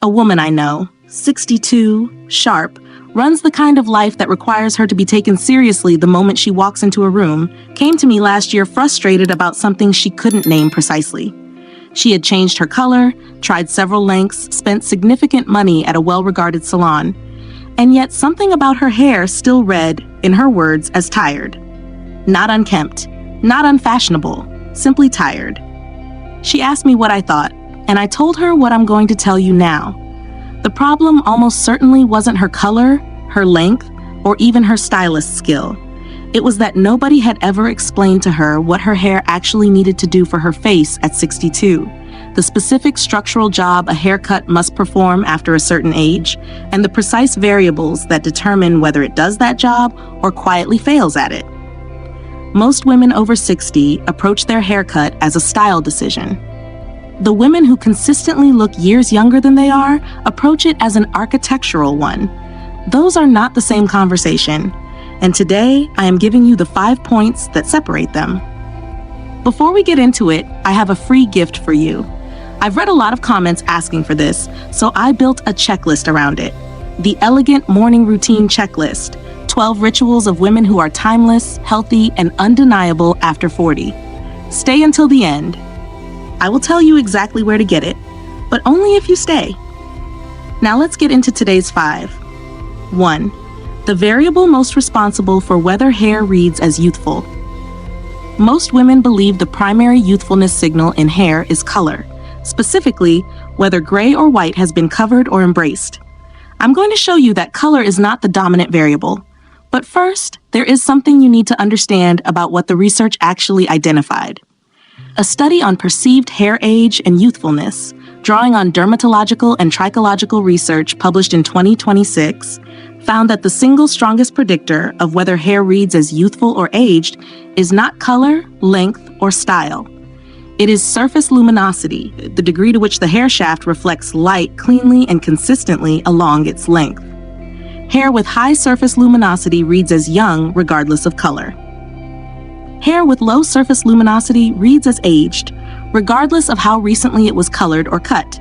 A woman I know, 62, sharp, runs the kind of life that requires her to be taken seriously the moment she walks into a room, came to me last year frustrated about something she couldn't name precisely. She had changed her color, tried several lengths, spent significant money at a well-regarded salon, and yet something about her hair still read, in her words, as tired. Not unkempt, not unfashionable, simply tired. She asked me what I thought, and I told her what I'm going to tell you now. The problem almost certainly wasn't her color, her length, or even her stylist's skill. It was that nobody had ever explained to her what her hair actually needed to do for her face at 62, the specific structural job a haircut must perform after a certain age, and the precise variables that determine whether it does that job or quietly fails at it. Most women over 60 approach their haircut as a style decision. The women who consistently look years younger than they are approach it as an architectural one. Those are not the same conversation, and today I am giving you the 5 points that separate them. Before we get into it, I have a free gift for you. I've read a lot of comments asking for this, so I built a checklist around it. The Elegant Morning Routine Checklist, 12 rituals of women who are timeless, healthy, and undeniable after 40. Stay until the end. I will tell you exactly where to get it, but only if you stay. Now let's get into today's 5. 1. The variable most responsible for whether hair reads as youthful. Most women believe the primary youthfulness signal in hair is color, specifically whether gray or white has been covered or embraced. I'm going to show you that color is not the dominant variable. But first, there is something you need to understand about what the research actually identified. A study on perceived hair age and youthfulness, drawing on dermatological and trichological research published in 2026, found that the single strongest predictor of whether hair reads as youthful or aged is not color, length, or style. It is surface luminosity, the degree to which the hair shaft reflects light cleanly and consistently along its length. Hair with high surface luminosity reads as young regardless of color. Hair with low surface luminosity reads as aged, regardless of how recently it was colored or cut.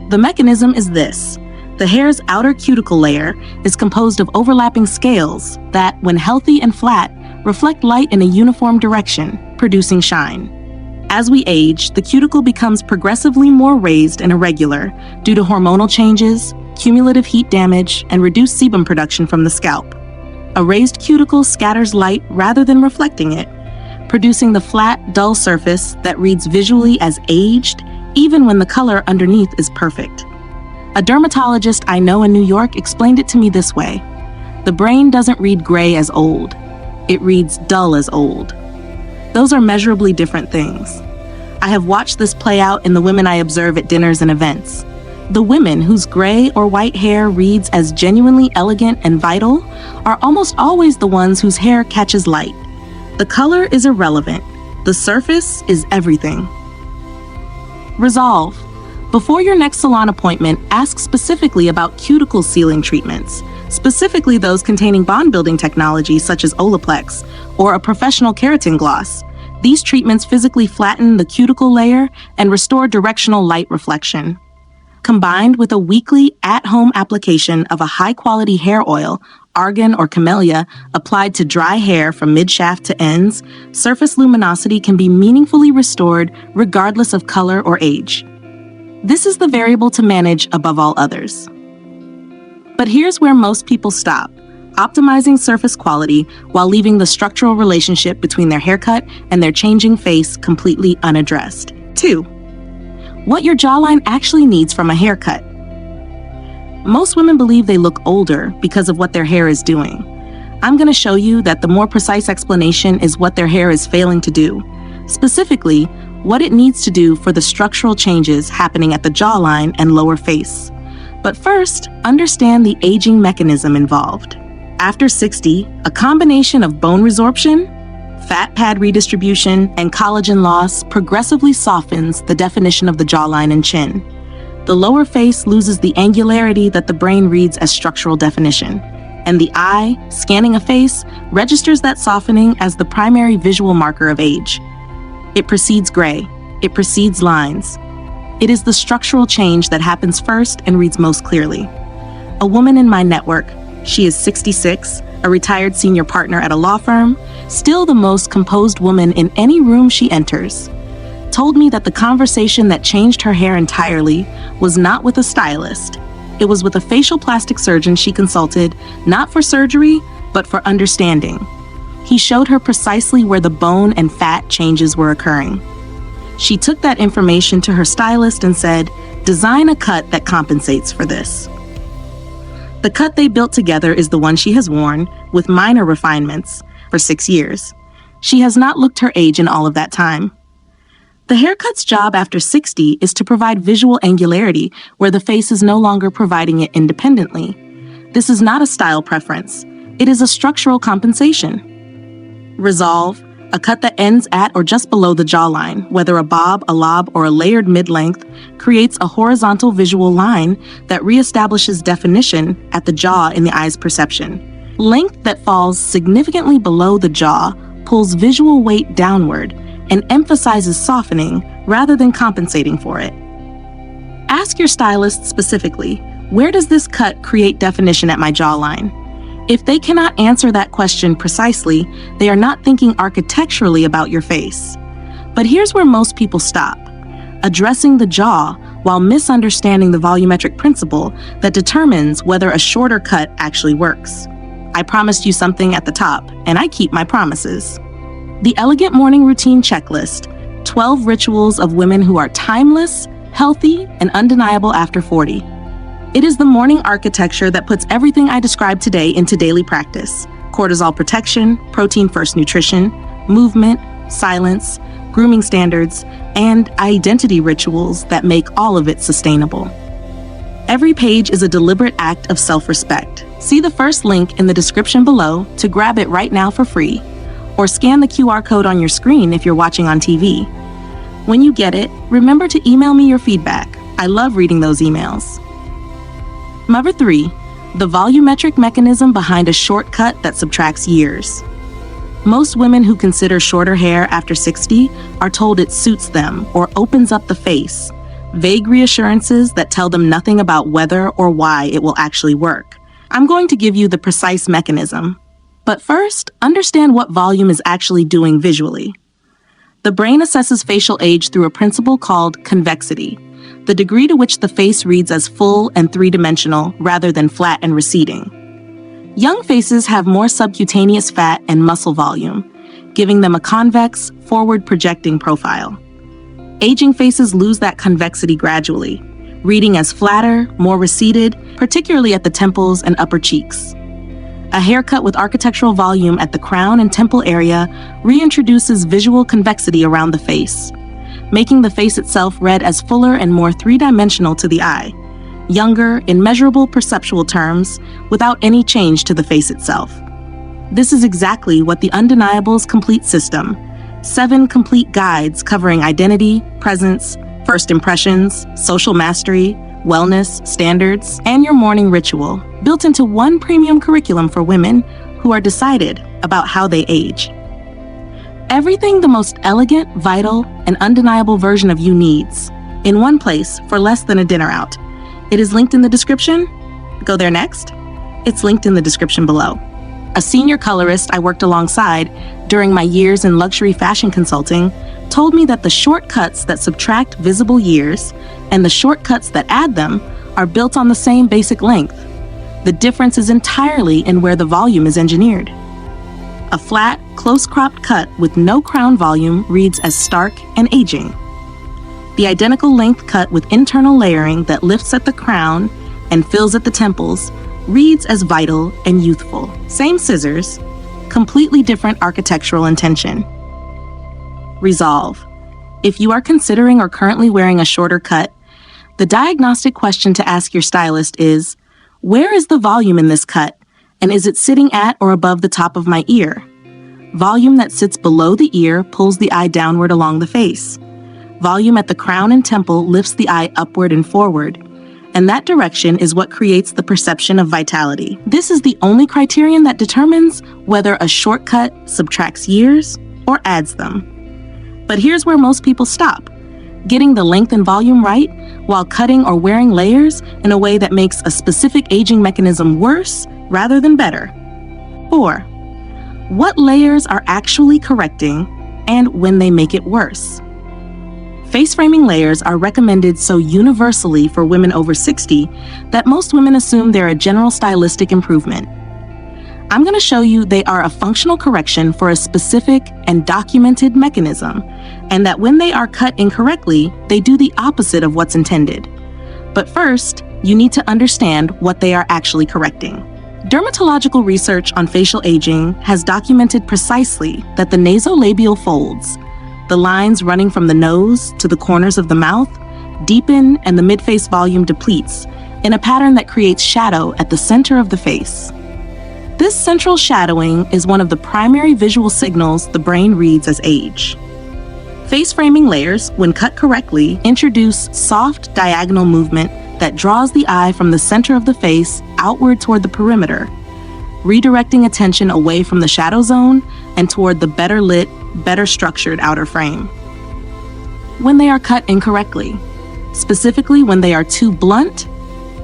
The mechanism is this. The hair's outer cuticle layer is composed of overlapping scales that, when healthy and flat, reflect light in a uniform direction, producing shine. As we age, the cuticle becomes progressively more raised and irregular due to hormonal changes, cumulative heat damage, and reduced sebum production from the scalp. A raised cuticle scatters light rather than reflecting it, producing the flat, dull surface that reads visually as aged, even when the color underneath is perfect. A dermatologist I know in New York explained it to me this way. The brain doesn't read gray as old. It reads dull as old. Those are measurably different things. I have watched this play out in the women I observe at dinners and events. The women whose gray or white hair reads as genuinely elegant and vital are almost always the ones whose hair catches light. The color is irrelevant. The surface is everything. Resolve. Before your next salon appointment, ask specifically about cuticle sealing treatments, specifically those containing bond-building technology such as Olaplex or a professional keratin gloss. These treatments physically flatten the cuticle layer and restore directional light reflection. Combined with a weekly at-home application of a high-quality hair oil, argan or camellia, applied to dry hair from mid-shaft to ends, surface luminosity can be meaningfully restored regardless of color or age. This is the variable to manage above all others. But here's where most people stop, optimizing surface quality while leaving the structural relationship between their haircut and their changing face completely unaddressed. 2. What your jawline actually needs from a haircut. Most women believe they look older because of what their hair is doing. I'm going to show you that the more precise explanation is what their hair is failing to do, specifically what it needs to do for the structural changes happening at the jawline and lower face. But first, understand the aging mechanism involved. After 60, a combination of bone resorption, fat pad redistribution, and collagen loss progressively softens the definition of the jawline and chin. The lower face loses the angularity that the brain reads as structural definition, and the eye, scanning a face, registers that softening as the primary visual marker of age. It precedes gray. It precedes lines. It is the structural change that happens first and reads most clearly. A woman in my network, she is 66, a retired senior partner at a law firm, still the most composed woman in any room she enters, told me that the conversation that changed her hair entirely was not with a stylist. It was with a facial plastic surgeon she consulted, not for surgery, but for understanding. He showed her precisely where the bone and fat changes were occurring. She took that information to her stylist and said, "Design a cut that compensates for this." The cut they built together is the one she has worn, with minor refinements, for 6 years. She has not looked her age in all of that time. The haircut's job after 60 is to provide visual angularity where the face is no longer providing it independently. This is not a style preference. It is a structural compensation. Resolve, a cut that ends at or just below the jawline, whether a bob, a lob, or a layered mid-length, creates a horizontal visual line that reestablishes definition at the jaw in the eye's perception. Length that falls significantly below the jaw pulls visual weight downward and emphasizes softening rather than compensating for it. Ask your stylist specifically, where does this cut create definition at my jawline? If they cannot answer that question precisely, they are not thinking architecturally about your face. But here's where most people stop, addressing the jaw while misunderstanding the volumetric principle that determines whether a shorter cut actually works. I promised you something at the top, and I keep my promises. The Elegant Morning Routine Checklist, 12 rituals of women who are timeless, healthy, and undeniable after 40. It is the morning architecture that puts everything I described today into daily practice. Cortisol protection, protein-first nutrition, movement, silence, grooming standards, and identity rituals that make all of it sustainable. Every page is a deliberate act of self-respect. See the first link in the description below to grab it right now for free, or scan the QR code on your screen if you're watching on TV. When you get it, remember to email me your feedback. I love reading those emails. Number 3, the volumetric mechanism behind a shortcut that subtracts years. Most women who consider shorter hair after 60 are told it suits them or opens up the face, vague reassurances that tell them nothing about whether or why it will actually work. I'm going to give you the precise mechanism. But first, understand what volume is actually doing visually. The brain assesses facial age through a principle called convexity, the degree to which the face reads as full and three-dimensional rather than flat and receding. Young faces have more subcutaneous fat and muscle volume, giving them a convex, forward-projecting profile. Aging faces lose that convexity gradually, reading as flatter, more receded, particularly at the temples and upper cheeks. A haircut with architectural volume at the crown and temple area reintroduces visual convexity around the face, making the face itself read as fuller and more three-dimensional to the eye, younger in measurable perceptual terms, without any change to the face itself. This is exactly what the Undeniable's complete system, 7 complete guides covering identity, presence, first impressions, social mastery, wellness, standards, and your morning ritual, built into one premium curriculum for women who are decided about how they age. Everything the most elegant, vital, and undeniable version of you needs, in one place for less than a dinner out. It is linked in the description. Go there next. It's linked in the description below. A senior colorist I worked alongside during my years in luxury fashion consulting told me that the shortcuts that subtract visible years and the shortcuts that add them are built on the same basic length. The difference is entirely in where the volume is engineered. A flat, close-cropped cut with no crown volume reads as stark and aging. The identical length cut with internal layering that lifts at the crown and fills at the temples reads as vital and youthful. Same scissors, completely different architectural intention. Resolve. If you are considering or currently wearing a shorter cut, the diagnostic question to ask your stylist is, where is the volume in this cut, and is it sitting at or above the top of my ear? Volume that sits below the ear pulls the eye downward along the face. Volume at the crown and temple lifts the eye upward and forward, and that direction is what creates the perception of vitality. This is the only criterion that determines whether a shortcut subtracts years or adds them. But here's where most people stop. getting the length and volume right while cutting or wearing layers in a way that makes a specific aging mechanism worse rather than better. 4. What layers are actually correcting and when they make it worse? Face framing layers are recommended so universally for women over 60 that most women assume they're a general stylistic improvement. I'm going to show you they are a functional correction for a specific and documented mechanism, and that when they are cut incorrectly, they do the opposite of what's intended. But first, you need to understand what they are actually correcting. Dermatological research on facial aging has documented precisely that the nasolabial folds, the lines running from the nose to the corners of the mouth, deepen and the mid-face volume depletes in a pattern that creates shadow at the center of the face. This central shadowing is one of the primary visual signals the brain reads as age. Face framing layers, when cut correctly, introduce soft diagonal movement that draws the eye from the center of the face outward toward the perimeter, redirecting attention away from the shadow zone and toward the better lit, better structured outer frame. When they are cut incorrectly, specifically when they are too blunt,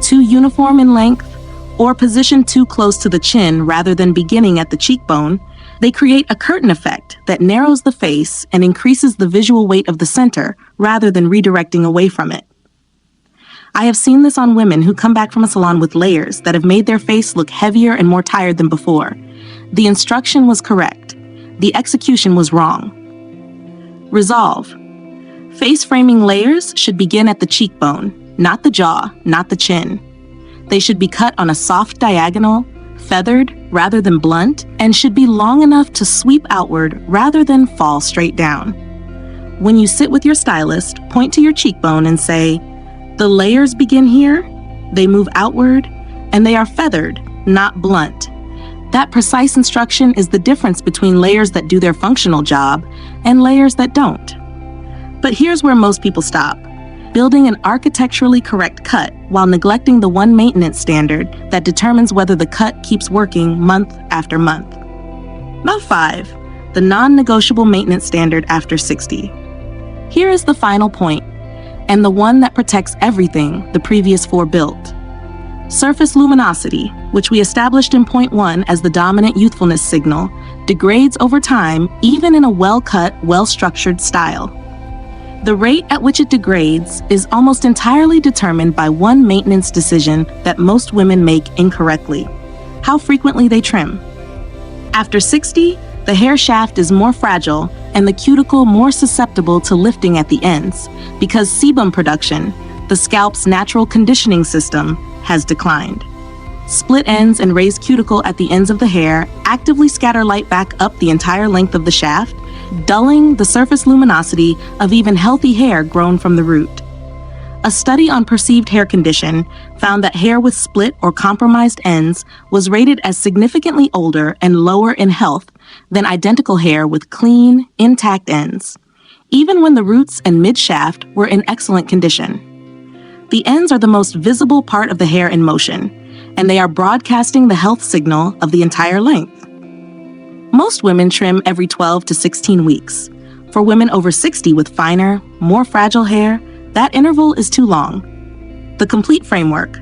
too uniform in length, or positioned too close to the chin rather than beginning at the cheekbone, they create a curtain effect that narrows the face and increases the visual weight of the center rather than redirecting away from it. I have seen this on women who come back from a salon with layers that have made their face look heavier and more tired than before. The instruction was correct. The execution was wrong. Resolve. Face framing layers should begin at the cheekbone, not the jaw, not the chin. They should be cut on a soft diagonal, feathered rather than blunt, and should be long enough to sweep outward rather than fall straight down. When you sit with your stylist, point to your cheekbone and say, "The layers begin here, they move outward, and they are feathered, not blunt." That precise instruction is the difference between layers that do their functional job and layers that don't. But here's where most people stop: building an architecturally correct cut while neglecting the one maintenance standard that determines whether the cut keeps working month after month. Now 5, the non-negotiable maintenance standard after 60. Here is the final point, and the one that protects everything the previous 4 built. Surface luminosity, which we established in point 1 as the dominant youthfulness signal, degrades over time even in a well-cut, well-structured style. The rate at which it degrades is almost entirely determined by one maintenance decision that most women make incorrectly: how frequently they trim. After 60, the hair shaft is more fragile and the cuticle more susceptible to lifting at the ends because sebum production, the scalp's natural conditioning system, has declined. Split ends and raised cuticle at the ends of the hair actively scatter light back up the entire length of the shaft, dulling the surface luminosity of even healthy hair grown from the root. A study on perceived hair condition found that hair with split or compromised ends was rated as significantly older and lower in health than identical hair with clean, intact ends, even when the roots and mid-shaft were in excellent condition. The ends are the most visible part of the hair in motion, and they are broadcasting the health signal of the entire length. Most women trim every 12 to 16 weeks. For women over 60 with finer, more fragile hair, that interval is too long. The complete framework.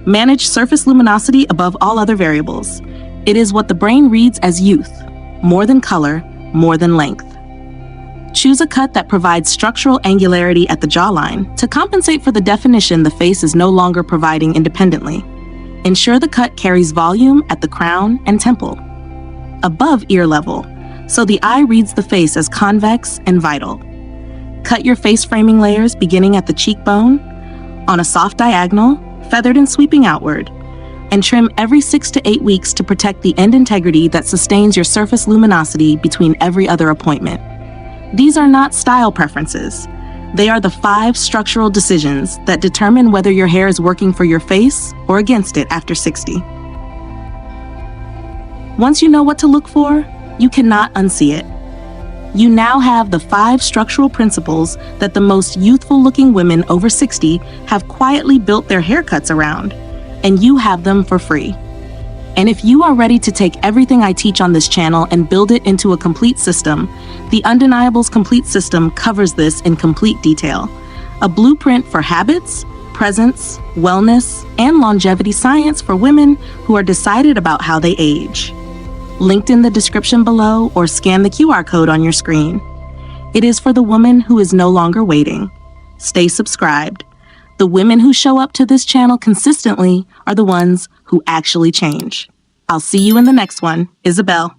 Manage surface luminosity above all other variables. It is what the brain reads as youth, more than color, more than length. Choose a cut that provides structural angularity at the jawline to compensate for the definition the face is no longer providing independently. Ensure the cut carries volume at the crown and temple, above ear level, so the eye reads the face as convex and vital. Cut your face framing layers beginning at the cheekbone, on a soft diagonal, feathered and sweeping outward, and trim every 6 to 8 weeks to protect the end integrity that sustains your surface luminosity between every other appointment. These are not style preferences. They are the 5 structural decisions that determine whether your hair is working for your face or against it after 60. Once you know what to look for, you cannot unsee it. You now have the 5 structural principles that the most youthful-looking women over 60 have quietly built their haircuts around, and you have them for free. And if you are ready to take everything I teach on this channel and build it into a complete system, the Undeniables Complete System covers this in complete detail. A blueprint for habits, presence, wellness, and longevity science for women who are decided about how they age. Linked in the description below or scan the QR code on your screen. It is for the woman who is no longer waiting. Stay subscribed. The women who show up to this channel consistently are the ones who actually change. I'll see you in the next one. Isabel.